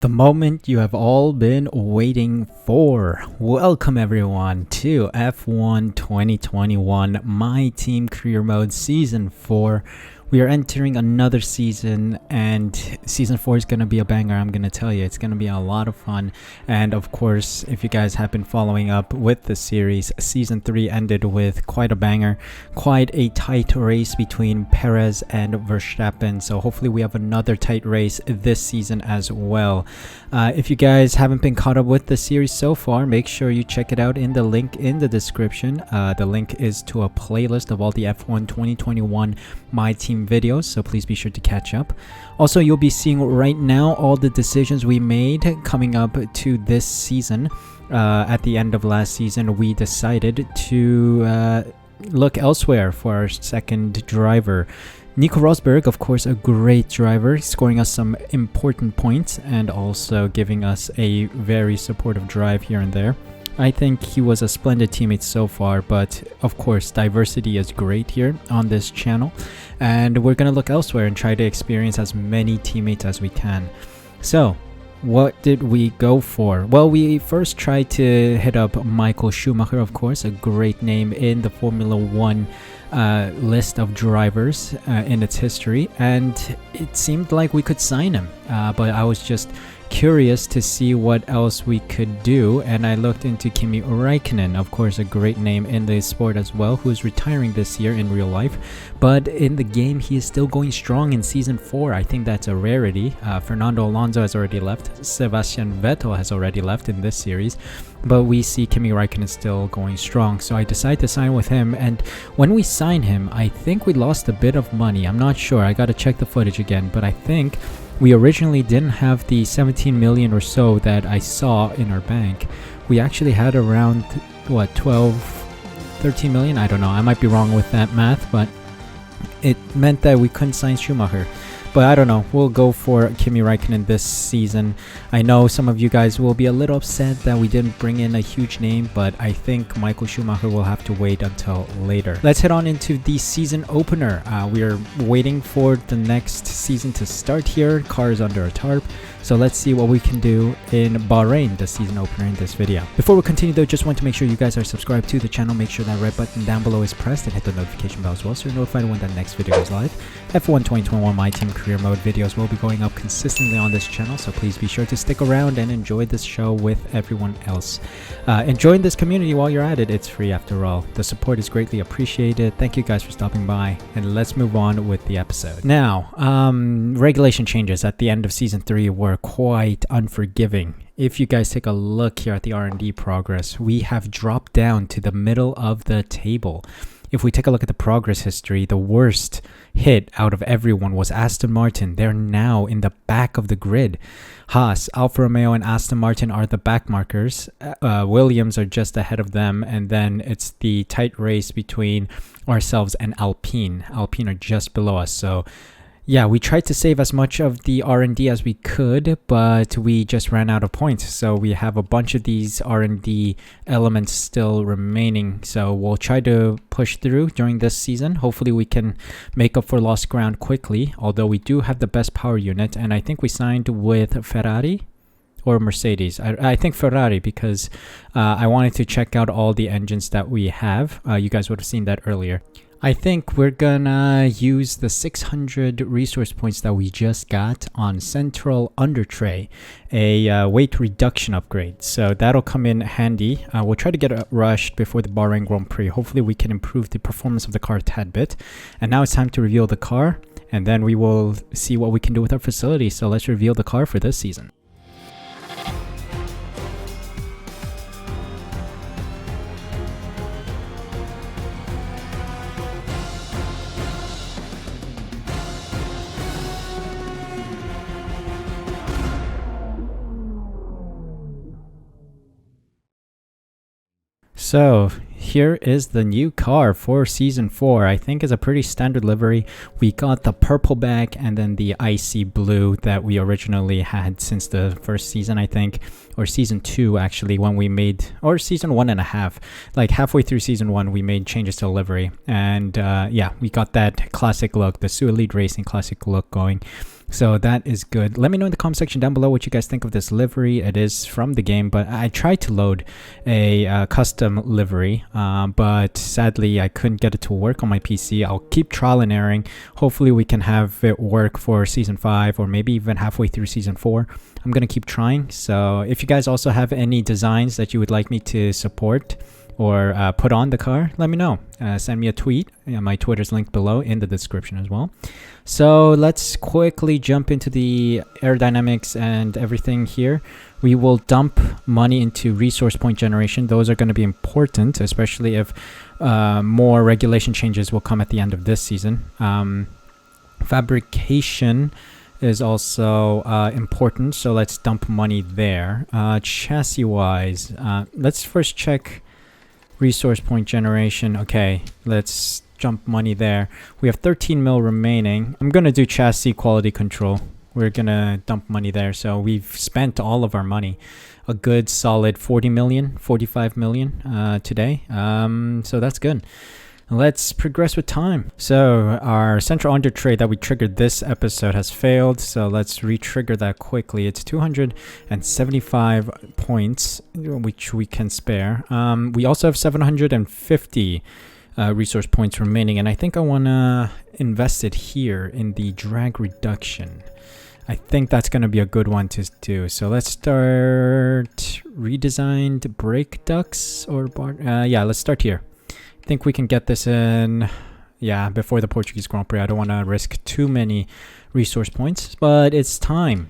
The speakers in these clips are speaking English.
The moment you have all been waiting for. Welcome everyone to F1 2021 My Team Career Mode Season 4. We are entering another season, and Season 4 is going to be a banger. I'm going to tell you, it's going to be a lot of fun. And of course, if you guys have been following up with the series, Season 3 ended with quite a banger, quite a tight race between Perez and Verstappen. So hopefully we have another tight race this season as well. If you guys haven't been caught up with the series so far, make sure you check it out in the link in the description. The link is to a playlist of all the F1 2021 My Team videos, so please be sure to catch up. Also, you'll be seeing right now all the decisions we made coming up to this season. At the end of last season, we decided to look elsewhere for our second driver. Nico Rosberg, of course, a great driver, scoring us some important points and also giving us a very supportive drive here and there. I think he was a splendid teammate so far, but of course diversity is great here on this channel, and we're gonna look elsewhere and try to experience as many teammates as we can. So what did we go for? Well, we first tried to hit up Michael Schumacher, of course, a great name in the Formula 1 list of drivers in its history, and it seemed like we could sign him, but I was just curious to see what else we could do, and I looked into Kimi Räikkönen, of course a great name in the sport as well, who is retiring this year in real life, but in the game he is still going strong in Season 4. I think that's a rarity. Fernando Alonso has already left, Sebastian Vettel has already left in this series, but we see Kimi Räikkönen still going strong, so I decided to sign with him. And when we signed him, I think we lost a bit of money. I'm not sure, I gotta check the footage again, but I think we originally didn't have the 17 million or so that I saw in our bank. We actually had around, 13 million? I don't know, I might be wrong with that math, but it meant that we couldn't sign Schumacher. But I don't know, we'll go for Kimi Räikkönen this season. I know some of you guys will be a little upset that we didn't bring in a huge name, but I think Michael Schumacher will have to wait until later. Let's head on into the season opener. We are waiting for the next season to start here. Car is under a tarp. So let's see what we can do in Bahrain, the season opener, in this video. Before we continue though, just want to make sure you guys are subscribed to the channel. Make sure that red button down below is pressed and hit the notification bell as well so you're notified when the next video is live. F1 2021 My Team Career Mode videos will be going up consistently on this channel, so please be sure to stick around and enjoy this show with everyone else. Join this community while you're at it. It's free after all. The support is greatly appreciated. Thank you guys for stopping by, and let's move on with the episode. Now, regulation changes at the end of Season 3 were quite unforgiving. If you guys take a look here at the R&D progress, we have dropped down to the middle of the table. If we take a look at the progress history, the worst hit out of everyone was Aston Martin. They're now in the back of the grid. Haas, Alfa Romeo, and Aston Martin are the back markers. Williams are just ahead of them, and then it's the tight race between ourselves and Alpine. Alpine are just below us, so yeah, we tried to save as much of the R&D as we could, but we just ran out of points. So we have a bunch of these R&D elements still remaining. So we'll try to push through during this season. Hopefully we can make up for lost ground quickly, although we do have the best power unit. And I think we signed with Ferrari or Mercedes. I think Ferrari, because I wanted to check out all the engines that we have. You guys would have seen that earlier. I think we're gonna use the 600 resource points that we just got on Central Under Tray, a weight reduction upgrade. So that'll come in handy. We'll try to get it rushed before the Bahrain Grand Prix. Hopefully we can improve the performance of the car a tad bit. And now it's time to reveal the car, and then we will see what we can do with our facility. So let's reveal the car for this season. So here is the new car for Season 4. I think it's a pretty standard livery. We got the purple back and then the icy blue that we originally had since the first season, I think, or Season 2 actually, when we made, or Season 1.5. Like halfway through Season 1, we made changes to livery. And yeah, we got that classic look, the Elite Racing classic look going. So that is good. Let me know in the comment section down below what you guys think of this livery. It is from the game, but I tried to load a custom livery, but sadly I couldn't get it to work on my PC. I'll keep trial and erroring. Hopefully we can have it work for season 5 or maybe even halfway through season 4. I'm gonna keep trying. So if you guys also have any designs that you would like me to support or put on the car, let me know. Send me a tweet. My Twitter's linked below in the description as well. So let's quickly jump into the aerodynamics and everything here. We will dump money into resource point generation. Those are going to be important, especially if more regulation changes will come at the end of this season. Fabrication is also important, so let's dump money there. Chassis wise, let's first check resource point generation. Okay, let's jump money there. We have 13 mil remaining. I'm gonna do chassis quality control. We're gonna dump money there. So we've spent all of our money, a good solid 40 million, 45 million today. So that's good. Let's progress with time. So our central under trade that we triggered this episode has failed. So let's re-trigger that quickly. It's 275 points, which we can spare. We also have 750 resource points remaining, and I think I want to invest it here in the drag reduction. I think that's going to be a good one to do. So let's start redesigned brake ducts or bar. Yeah, let's start here. I think we can get this in, yeah, before the Portuguese Grand Prix. I don't want to risk too many resource points, but it's time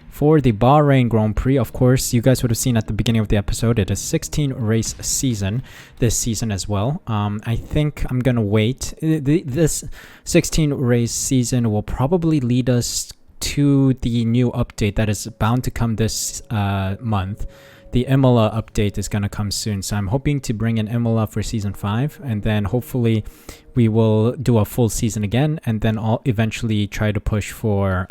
for the Bahrain Grand Prix. Of course, you guys would have seen at the beginning of the episode, it is 16 race season this season as well. I think I'm gonna wait. This 16 race season will probably lead us to the new update that is bound to come this month. The Imola update is going to come soon, so I'm hoping to bring in Imola for season 5, and then hopefully we will do a full season again, and then I'll eventually try to push for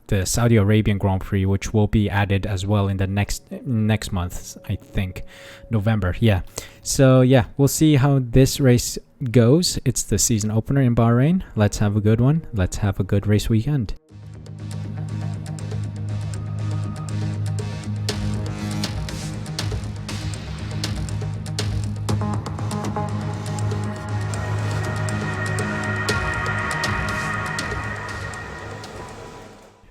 the Saudi Arabian Grand Prix, which will be added as well in the next month, I think, November. Yeah. So yeah, we'll see how this race goes. It's the season opener in Bahrain. Let's have a good one. Let's have a good race weekend.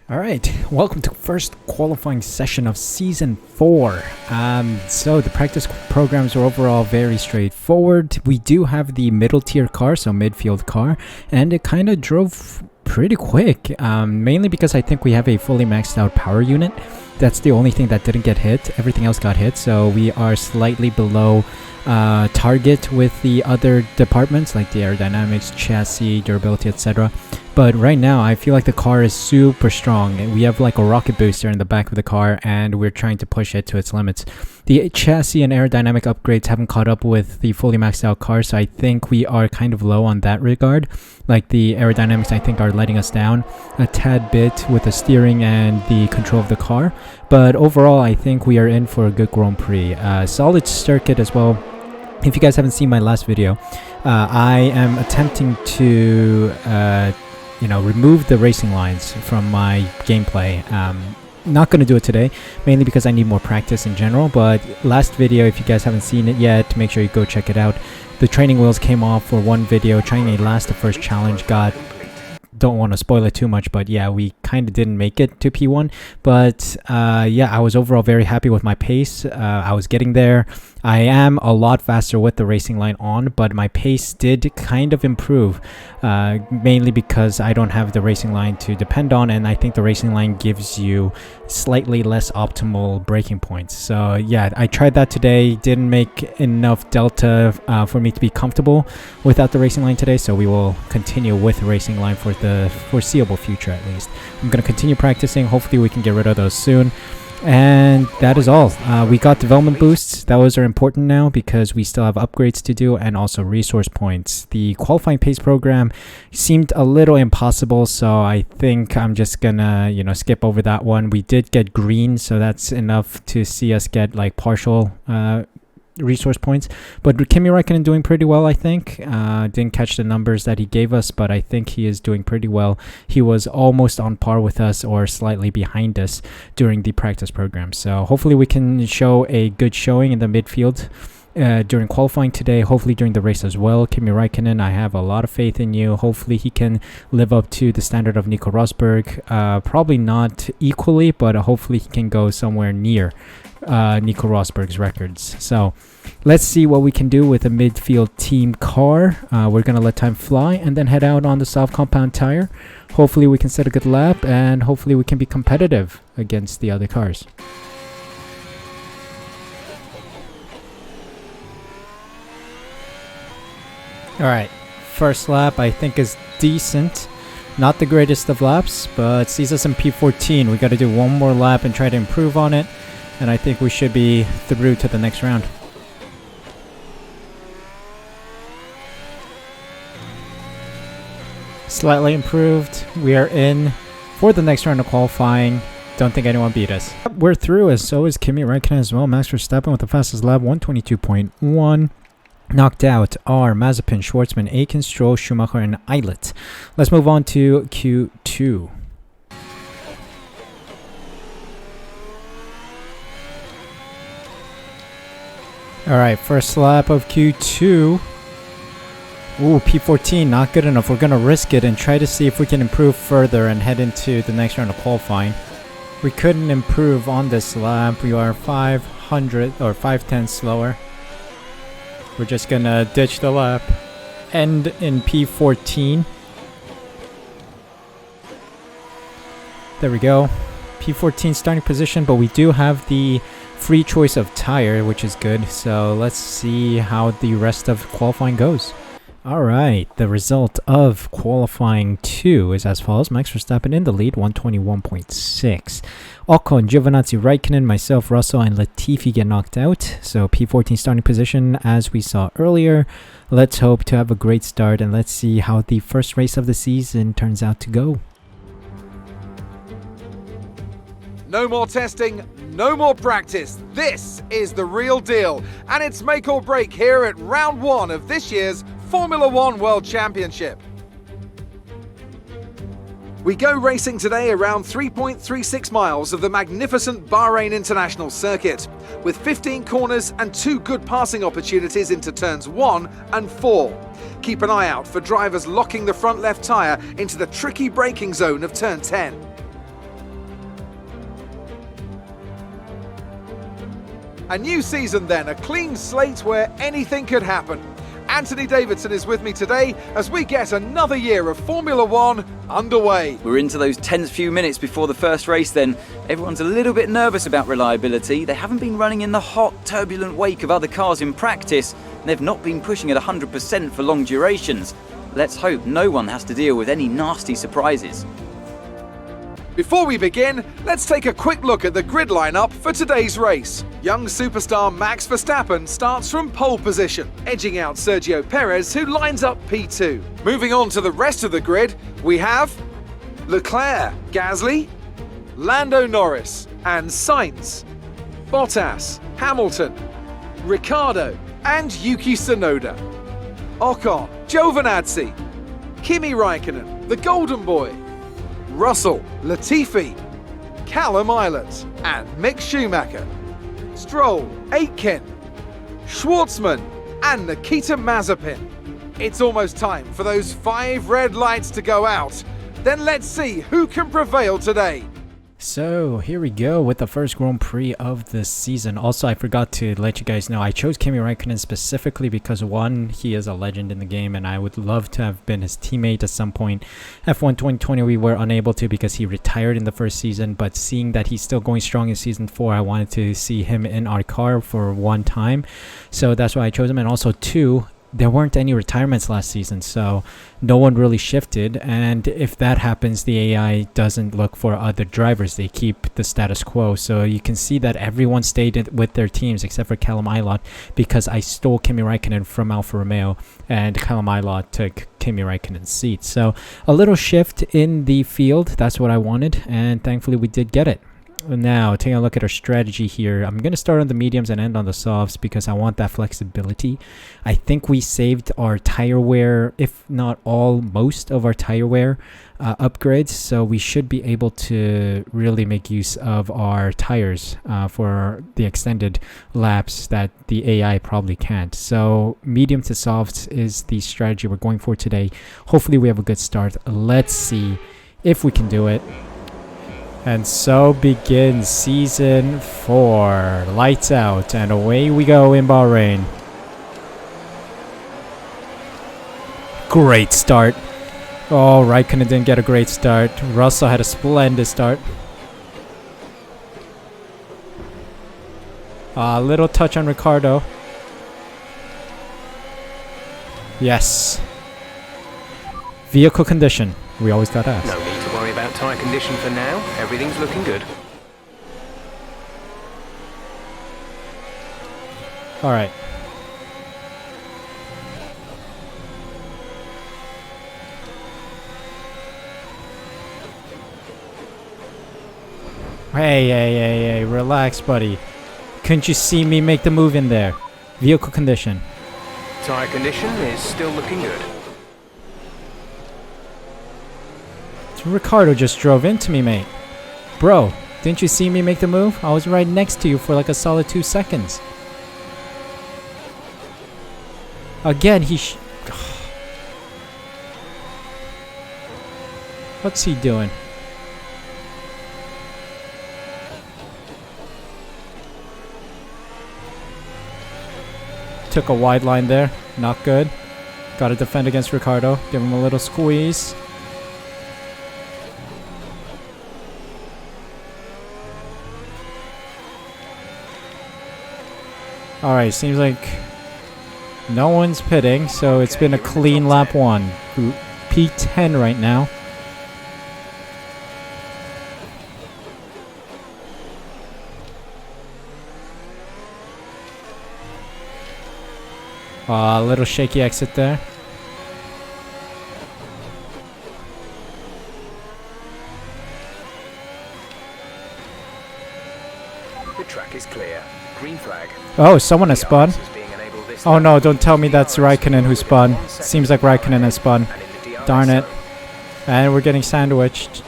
All right, welcome to first qualifying session of season 4. So the practice programs are overall very straightforward. We do have the middle tier car, so midfield car, and it kind of drove pretty quick, mainly because I think we have a fully maxed out power unit. That's the only thing that didn't get hit. Everything else got hit, so we are slightly below target with the other departments like the aerodynamics, chassis, durability, etc. But right now I feel like the car is super strong. We have like a rocket booster in the back of the car, and we're trying to push it to its limits. The chassis and aerodynamic upgrades haven't caught up with the fully maxed out car, so I think we are kind of low on that regard. Like the aerodynamics I think are letting us down a tad bit with the steering and the control of the car. But overall I think we are in for a good Grand Prix. Solid circuit as well. If you guys haven't seen my last video, I am attempting to remove the racing lines from my gameplay. Not going to do it today, mainly because I need more practice in general, but last video, if you guys haven't seen it yet, make sure you go check it out. The training wheels came off for one video, trying a last to first challenge. Don't want to spoil it too much, but yeah, we kind of didn't make it to P1, but yeah, I was overall very happy with my pace. I was getting there. I am a lot faster with the racing line on, but my pace did kind of improve, mainly because I don't have the racing line to depend on, and I think the racing line gives you slightly less optimal braking points. So yeah, I tried that today, didn't make enough delta for me to be comfortable without the racing line today, so we will continue with the racing line for the foreseeable future at least. I'm going to continue practicing. Hopefully we can get rid of those soon. And that is all. We got development boosts. Those are important now because we still have upgrades to do and also resource points. The qualifying pace program seemed a little impossible, so I think I'm just gonna skip over that one. We did get green, so that's enough to see us get like partial resource points. But Kimi Räikkönen doing pretty well, I think. Didn't catch the numbers that he gave us, but I think he is doing pretty well. He was almost on par with us or slightly behind us during the practice program. So hopefully we can show a good showing in the midfield during qualifying today, hopefully during the race as well. Kimi Räikkönen, I have a lot of faith in you. Hopefully he can live up to the standard of Nico Rosberg. Probably not equally, but hopefully he can go somewhere near Nico Rosberg's records. So let's see what we can do with a midfield team car. We're going to let time fly and then head out on the soft compound tire. Hopefully we can set a good lap and hopefully we can be competitive against the other cars. Alright, first lap I think is decent. Not the greatest of laps, but sees us in P14. We got to do one more lap and try to improve on it. And I think we should be through to the next round. Slightly improved. We are in for the next round of qualifying. Don't think anyone beat us. We're through, as so is Kimi Räikkönen as well. Max Verstappen with the fastest lap, 122.1. Knocked out are Mazepin, Schwartzman, Aiken, Stroll, Schumacher, and Eilert. Let's move on to Q2. Alright, first lap of Q2. Ooh, P14, not good enough. We're going to risk it and try to see if we can improve further and head into the next round of qualifying. We couldn't improve on this lap. We are 500 or 5/10 slower. We're just gonna ditch the lap. End in P14. There we go. P14 starting position, but we do have the free choice of tire, which is good. So let's see how the rest of qualifying goes. Alright, the result of qualifying 2 is as follows. Max Verstappen in the lead, 121.6. Ocon, Giovinazzi, Räikkönen, myself, Russell, and Latifi get knocked out. So P14 starting position as we saw earlier. Let's hope to have a great start and let's see how the first race of the season turns out to go. No more testing, no more practice. This is the real deal. And it's make or break here at round 1 of this year's Formula One World Championship. We go racing today around 3.36 miles of the magnificent Bahrain International Circuit, with 15 corners and 2 good passing opportunities into turns 1 and 4. Keep an eye out for drivers locking the front left tyre into the tricky braking zone of turn 10. A new season then, a clean slate where anything could happen. Anthony Davidson is with me today as we get another year of Formula One underway. We're into those tense few minutes before the first race then. Everyone's a little bit nervous about reliability. They haven't been running in the hot, turbulent wake of other cars in practice, and they've not been pushing at 100% for long durations. Let's hope no one has to deal with any nasty surprises. Before we begin, let's take a quick look at the grid lineup for today's race. Young superstar Max Verstappen starts from pole position, edging out Sergio Perez, who lines up P2. Moving on to the rest of the grid, we have Leclerc, Gasly, Lando Norris and Sainz, Bottas, Hamilton, Ricciardo and Yuki Tsunoda, Ocon, Giovinazzi, Kimi Räikkönen, the Golden Boy, Russell, Latifi, Callum Eilert and Mick Schumacher, Stroll, Aitken, Schwartzman and Nikita Mazepin. It's almost time for those 5 red lights to go out. Then let's see who can prevail today. So here we go with the first Grand Prix of the season. Also, I forgot to let you guys know I chose Kimi Räikkönen specifically because one, he is a legend in the game and I would love to have been his teammate at some point. F1 2020 we were unable to because he retired in the first season, but seeing that he's still going strong in season 4, I wanted to see him in our car for one time. So that's why I chose him. And also 2, there weren't any retirements last season, so no one really shifted, and if that happens, the AI doesn't look for other drivers. They keep the status quo, so you can see that everyone stayed with their teams except for Callum Eilert because I stole Kimi Räikkönen from Alfa Romeo and Callum Eilert took Kimi Räikkönen's seat. So a little shift in the field, that's what I wanted, and thankfully we did get it. Now, taking a look at our strategy here, I'm going to start on the mediums and end on the softs because I want that flexibility. I think we saved our tire wear, if not all, most of our tire wear upgrades, so we should be able to really make use of our tires for the extended laps that the AI probably can't. So medium to softs is the strategy we're going for today. Hopefully we have a good start. Let's see if we can do it. And so begins Season 4. Lights out, and away we go in Bahrain. Great start. Oh, Raikkonen didn't get a great start. Russell had a splendid start. A little touch on Ricardo. Yes. Vehicle condition. We always got asked. No need to worry about tyre condition for now. Everything's looking good. Alright. Hey, relax, buddy. Couldn't you see me make the move in there? Vehicle condition. Tyre condition is still looking good. Ricardo just drove into me, mate. Bro, didn't you see me make the move? I was right next to you for like a solid 2 seconds. Again, what's he doing? Took a wide line there. Not good. Got to defend against Ricardo. Give him a little squeeze. Alright, seems like no one's pitting, so it's been a clean lap 1. P10 right now. A little shaky exit there. The track is clear. Green flag. Oh, someone has spun. Oh no, don't tell me that's Raikkonen who spun. Seems like Raikkonen has spun. Darn it. And we're getting sandwiched.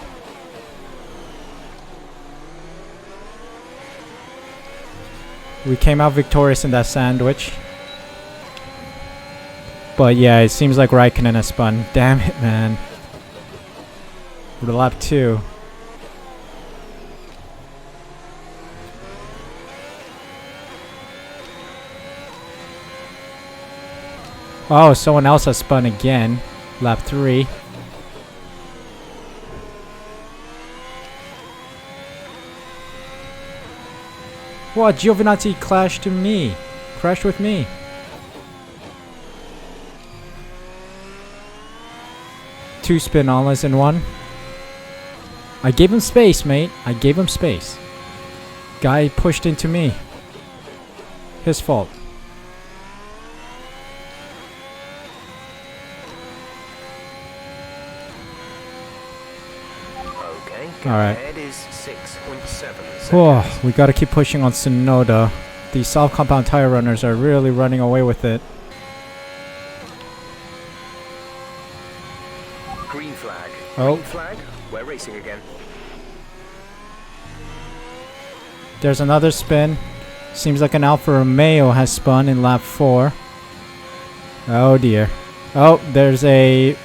We came out victorious in that sandwich. But yeah, it seems like Raikkonen has spun. Damn it, man. We're lap 2. Oh, someone else has spun again. Lap 3. What? Giovinazzi crashed with me. Two spin-allas in one. I gave him space, mate. I gave him space. Guy pushed into me. His fault. Okay. Alright. Ahead is 6.7. Oh, we gotta keep pushing on Tsunoda. These soft compound tire runners are really running away with it. Green flag. Oh. Green flag. We're racing again. There's another spin. Seems like an Alfa Romeo has spun in lap 4. Oh dear. Oh, there's a...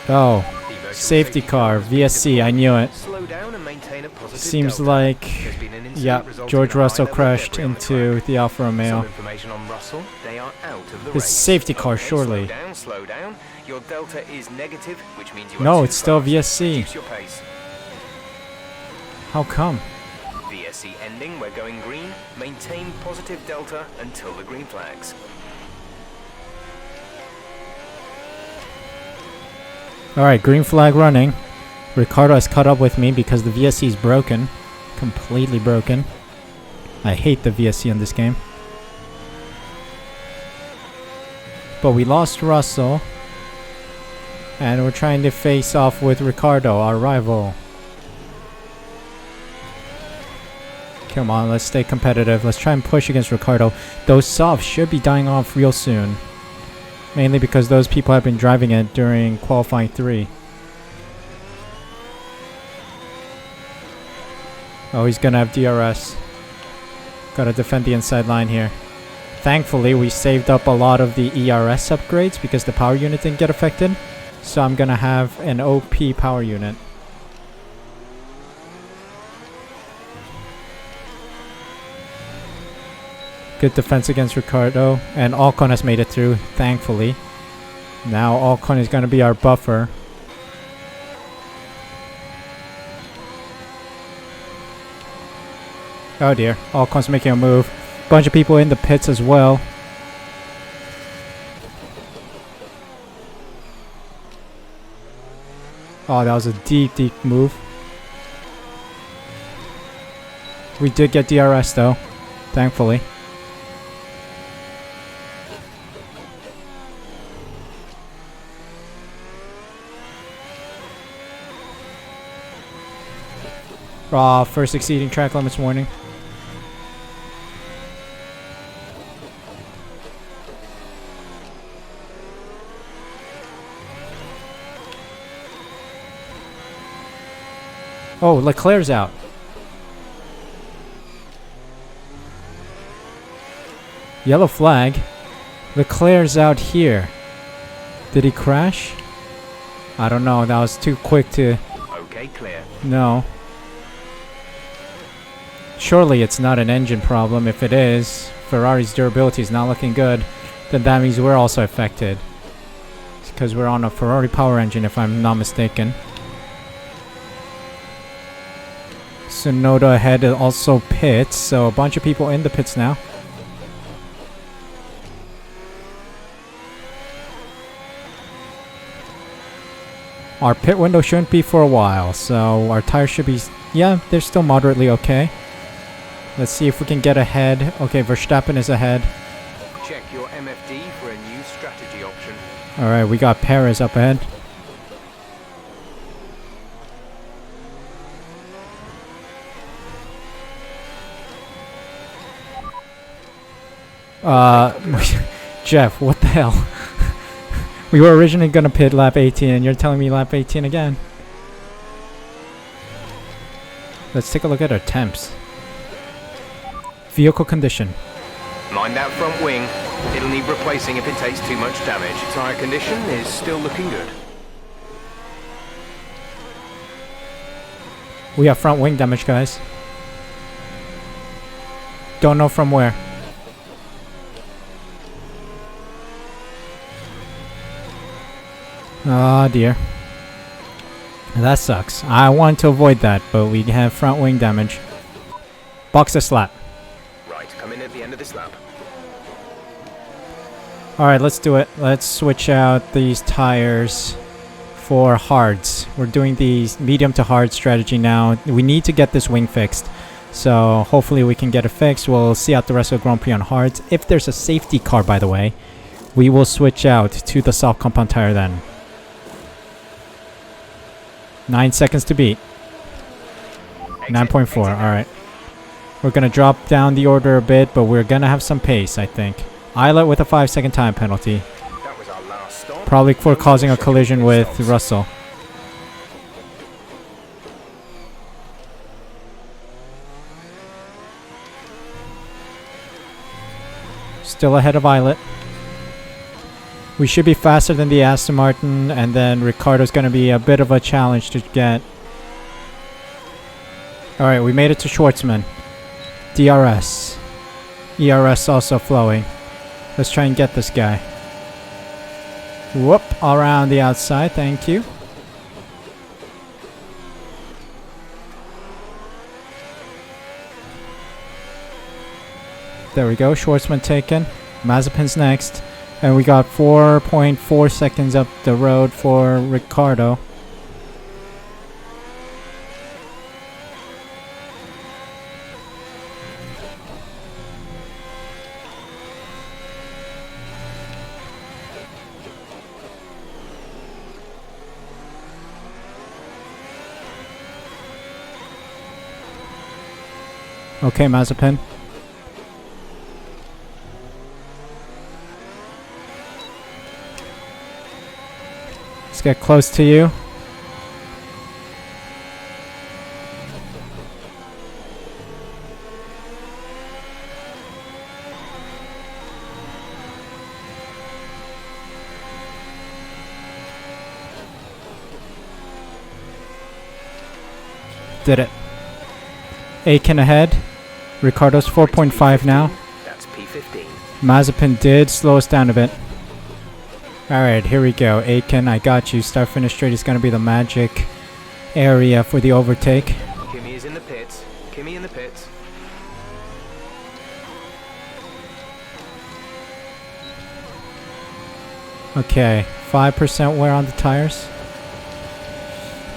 Oh, safety car. VSC, I knew it. Slow down and maintain a positive Seems delta. like... There's been an incident Yeah, resulting George in a Russell high-level crashed debris on the into track. the Alfa Romeo. Some information on Russell. They are out of the His race. safety car, Okay, surely. Slow down. Your delta is negative, which means you are No, too it's still fast. VSC. Reduce your pace. How come? VSC ending, we're going green. Maintain positive delta until the green flags. Alright, green flag running. Ricardo has caught up with me because the VSC is broken. Completely broken. I hate the VSC in this game. But we lost Russell. And we're trying to face off with Ricardo, our rival. Come on, let's stay competitive. Let's try and push against Ricardo. Those softs should be dying off real soon. Mainly because those people have been driving it during qualifying 3. Oh, he's gonna have DRS. Gotta defend the inside line here. Thankfully, we saved up a lot of the ERS upgrades because the power unit didn't get affected. So I'm gonna have an OP power unit. Good defense against Ricardo. And Alcon has made it through, thankfully. Now Alcon is gonna be our buffer. Oh dear, Alcon's making a move. Bunch of people in the pits as well. Oh, that was a deep, deep move. We did get DRS though, thankfully. First exceeding track limits warning. Oh, Leclerc's out. Yellow flag. Leclerc's out here. Did he crash? I don't know. That was too quick to... Okay, clear. No. Surely it's not an engine problem. If it is, Ferrari's durability is not looking good. Then that means we're also affected. It's because we're on a Ferrari power engine, if I'm not mistaken. Tsunoda ahead also pits, so a bunch of people in the pits now. Our pit window shouldn't be for a while, so our tires should be... Yeah, they're still moderately okay. Let's see if we can get ahead. Okay, Verstappen is ahead. Check your MFD for a new strategy option. Alright, we got Perez up ahead. Jeff, what the hell? We were originally gonna pit lap 18 and you're telling me lap 18 again. Let's take a look at our temps. Vehicle condition. Mind that front wing. It'll need replacing if it takes too much damage. Tire condition is still looking good. We have front wing damage, guys. Don't know from where. Oh dear. That sucks. I want to avoid that, but we have front wing damage. Box the slap. Right, come in at the end of this lap. Alright, let's do it. Let's switch out these tires for hards. We're doing the medium to hard strategy now. We need to get this wing fixed. So hopefully we can get it fixed. We'll see out the rest of the Grand Prix on hards. If there's a safety car, by the way, we will switch out to the soft compound tire then. 9 seconds to beat. 9.4, alright. We're gonna drop down the order a bit, but we're gonna have some pace, I think. Islet with a 5-second time penalty. That was our last stop. Probably for causing a collision with Russell. Still ahead of Islet. We should be faster than the Aston Martin, and then Ricciardo's going to be a bit of a challenge to get. Alright, we made it to Schwartzman. DRS. ERS also flowing. Let's try and get this guy. Whoop, around the outside, thank you. There we go, Schwartzman taken. Mazepin's next. And we got 4.4 seconds up the road for Ricciardo. Okay, Mazepin. Let's get close to you. Did it. Aiken ahead. Ricardo's 4.5 now. That's P15. Mazepin did slow us down a bit. Alright, here we go. Aiken, I got you. Start finish straight is going to be the magic area for the overtake. Kimi is in the pits. Kimi in the pits. Okay, 5% wear on the tires.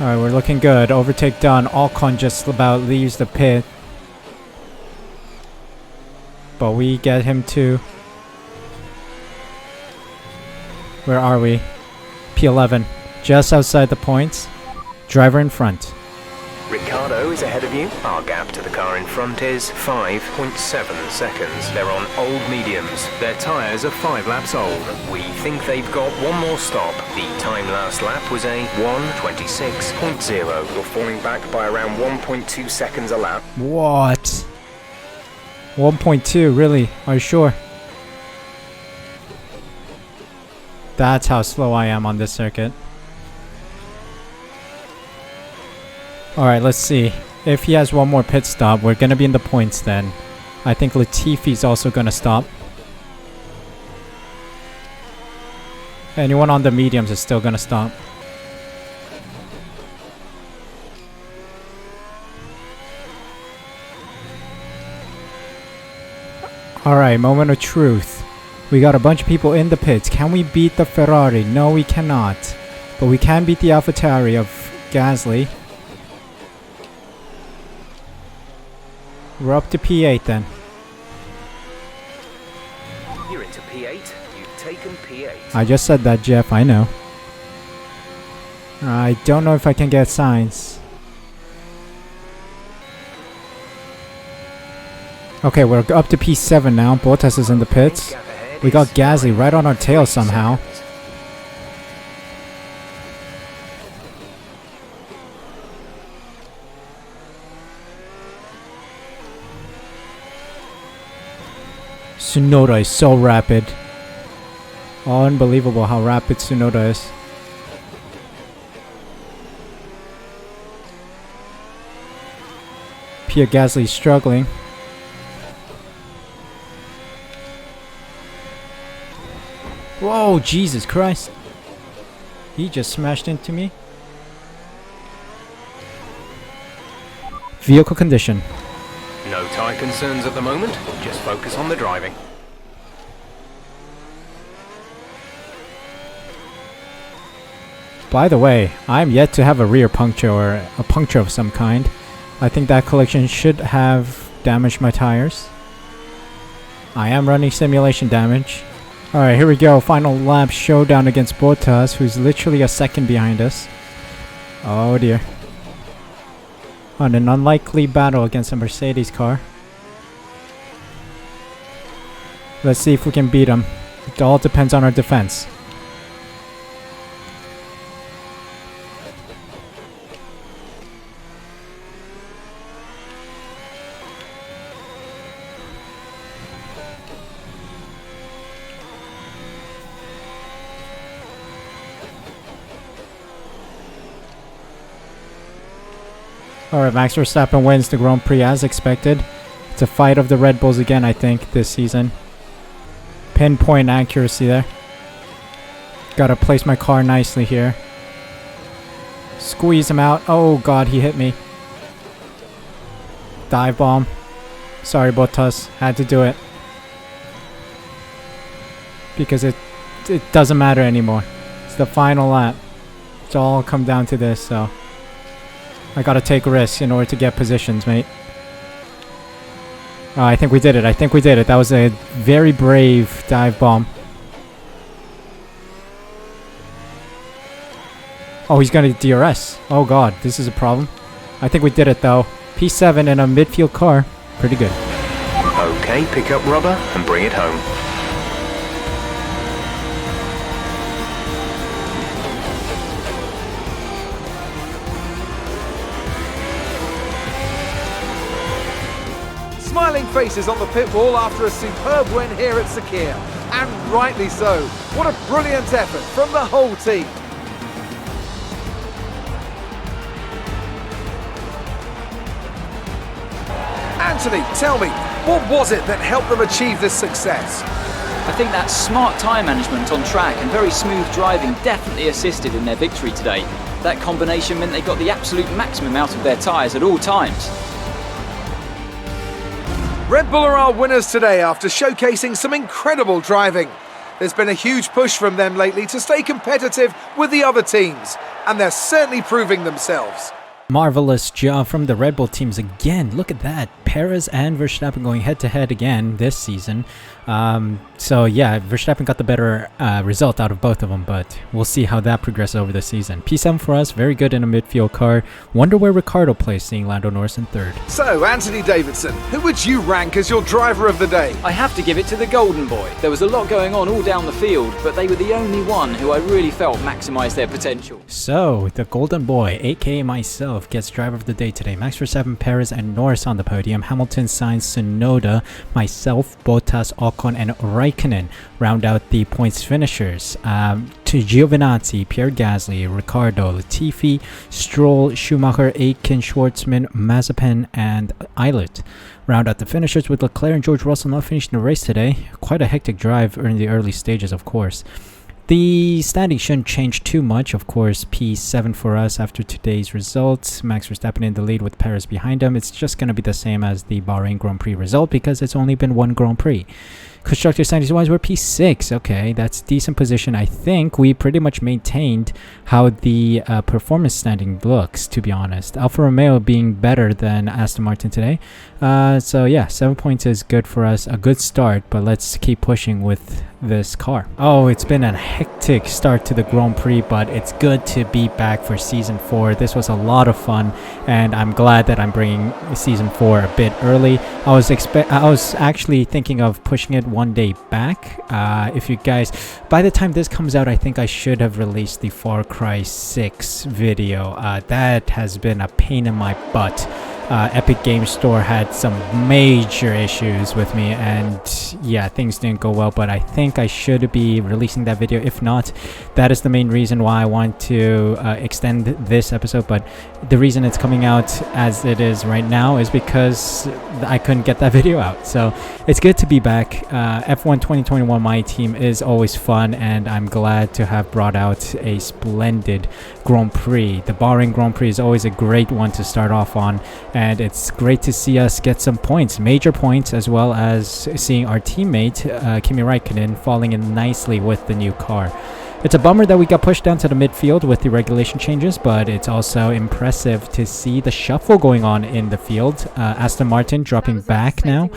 Alright, we're looking good. Overtake done. Alcon just about leaves the pit. But we get him to... Where are we? P11. Just outside the points. Driver in front. Ricardo is ahead of you. Our gap to the car in front is 5.7 seconds. They're on old mediums. Their tyres are 5 laps old. We think they've got one more stop. The time last lap was a 1:26.0. You're falling back by around 1.2 seconds a lap. What? 1.2, really? Are you sure? That's how slow I am on this circuit. Alright, let's see. If he has one more pit stop, we're going to be in the points then. I think Latifi's also going to stop. Anyone on the mediums is still going to stop. Alright, moment of truth. We got a bunch of people in the pits. Can we beat the Ferrari? No, we cannot. But we can beat the AlphaTauri of Gasly. We're up to P8 then. You're into P8. You've taken P8. I just said that, Jeff. I know. I don't know if I can get signs. Okay, we're up to P7 now. Bottas is in the pits. We got Gasly right on our tail somehow. Tsunoda is so rapid. Unbelievable how rapid Tsunoda is. Pierre Gasly is struggling. Whoa, Jesus Christ. He just smashed into me. Vehicle condition. No tyre concerns at the moment. Just focus on the driving. By the way, I'm yet to have a rear puncture or a puncture of some kind. I think that collision should have damaged my tires. I am running simulation damage. Alright, here we go. Final lap showdown against Bottas, who's literally a second behind us. Oh dear. On an unlikely battle against a Mercedes car. Let's see if we can beat him. It all depends on our defense. Alright, Max Verstappen wins the Grand Prix as expected. It's a fight of the Red Bulls again, I think, this season. Pinpoint accuracy there. Gotta place my car nicely here. Squeeze him out. Oh god, he hit me. Dive bomb. Sorry, Bottas. Had to do it. Because it doesn't matter anymore. It's the final lap. It's all come down to this, so... I gotta take risks in order to get positions, mate. Oh, I think we did it. I think we did it. That was a very brave dive bomb. Oh, he's gonna DRS. Oh god, this is a problem. I think we did it though. P7 in a midfield car. pretty good. Okay, pick up rubber and bring it home. Smiling faces on the pit wall after a superb win here at Sakir. And rightly so. What a brilliant effort from the whole team. Anthony, tell me, what was it that helped them achieve this success? I think that smart tyre management on track and very smooth driving definitely assisted in their victory today. That combination meant they got the absolute maximum out of their tyres at all times. Red Bull are our winners today after showcasing some incredible driving. There's been a huge push from them lately to stay competitive with the other teams, and they're certainly proving themselves. Marvelous job from the Red Bull teams again. Look at that. Perez and Verstappen going head-to-head again this season. So yeah, Verstappen got the better result out of both of them, but we'll see how that progresses over the season. P7 for us, very good in a midfield car. Wonder where Ricciardo plays, seeing Lando Norris in third. So, Anthony Davidson, who would you rank as your driver of the day? I have to give it to the Golden Boy. There was a lot going on all down the field, but they were the only one who I really felt maximised their potential. So, the Golden Boy, aka myself, gets driver of the day today. Max Verstappen, Perez, and Norris on the podium. Hamilton, Sainz, Tsunoda, myself, Bottas, Ocon, and Raikkonen round out the points finishers. To Giovinazzi, Pierre Gasly, Ricciardo, Latifi, Stroll, Schumacher, Aitken, Schwartzman, Mazepin, and Eilert. Round out the finishers with Leclerc and George Russell not finishing the race today. Quite a hectic drive in the early stages, of course. The standing shouldn't change too much. Of course, P7 for us after today's results. Max Verstappen in the lead with Perez behind him. It's just going to be the same as the Bahrain Grand Prix result because it's only been one Grand Prix. Constructor standings wise, we're P6. Okay, that's decent position. I think we pretty much maintained how the performance standing looks, to be honest. Alfa Romeo being better than Aston Martin today. So yeah, 7 points is good for us. A good start, but let's keep pushing with this car. Oh, it's been a hectic start to the Grand Prix, but it's good to be back for Season 4. This was a lot of fun, and I'm glad that I'm bringing Season 4 a bit early. I was actually thinking of pushing it one day back. If you guys, by the time this comes out, I think I should have released the Far Cry 6 video. That has been a pain in my butt. Epic Games Store had some major issues with me, and yeah, things didn't go well, but I think I should be releasing that video. If not, that is the main reason why I want to extend this episode, but the reason it's coming out as it is right now is because I couldn't get that video out. So it's good to be back. F1 2021 My Team is always fun, and I'm glad to have brought out a splendid Grand Prix. The Bahrain Grand Prix is always a great one to start off on, and it's great to see us get some points, major points, as well as seeing our teammate Kimi Raikkonen falling in nicely with the new car. It's a bummer that we got pushed down to the midfield with the regulation changes, but it's also impressive to see the shuffle going on in the field. Aston Martin dropping back now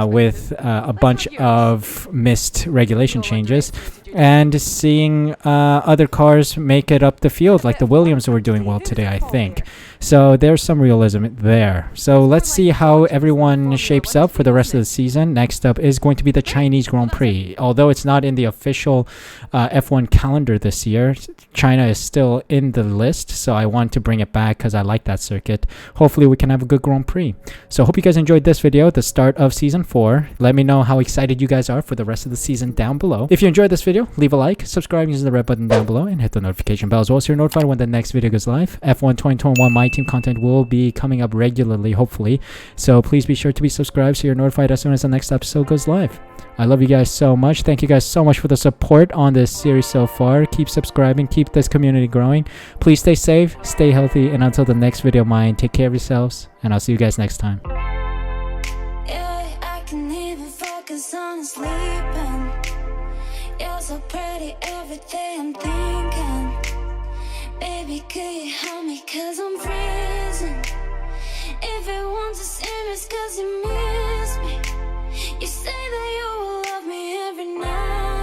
with a bunch of missed regulation changes, and seeing other cars make it up the field, like the Williams were doing well today, I think. So there's some realism there. So let's see how everyone shapes up for the rest of the season. Next up is going to be the Chinese Grand Prix. Although it's not in the official F1 calendar this year, China is still in the list, so I want to bring it back because I like that circuit. Hopefully we can have a good Grand Prix. So I hope you guys enjoyed this video, the start of Season 4. Let me know how excited you guys are for the rest of the season down below. If you enjoyed this video, leave a like, subscribe using the red button down below, and hit the notification bell as well so you're notified when the next video goes live. F1 2021 My Team content will be coming up regularly, hopefully. So please be sure to be subscribed so you're notified as soon as the next episode goes live. I love you guys so much. Thank you guys so much for the support on this series so far. Keep subscribing, keep this community growing. Please stay safe, stay healthy, and until the next video of mine, take care of yourselves, and I'll see you guys next time. Yeah, I can even focus on sleeping. You're so pretty, every day I'm thinking, baby, could you help me, cause I'm freezing. If it wants to see me, it's cause you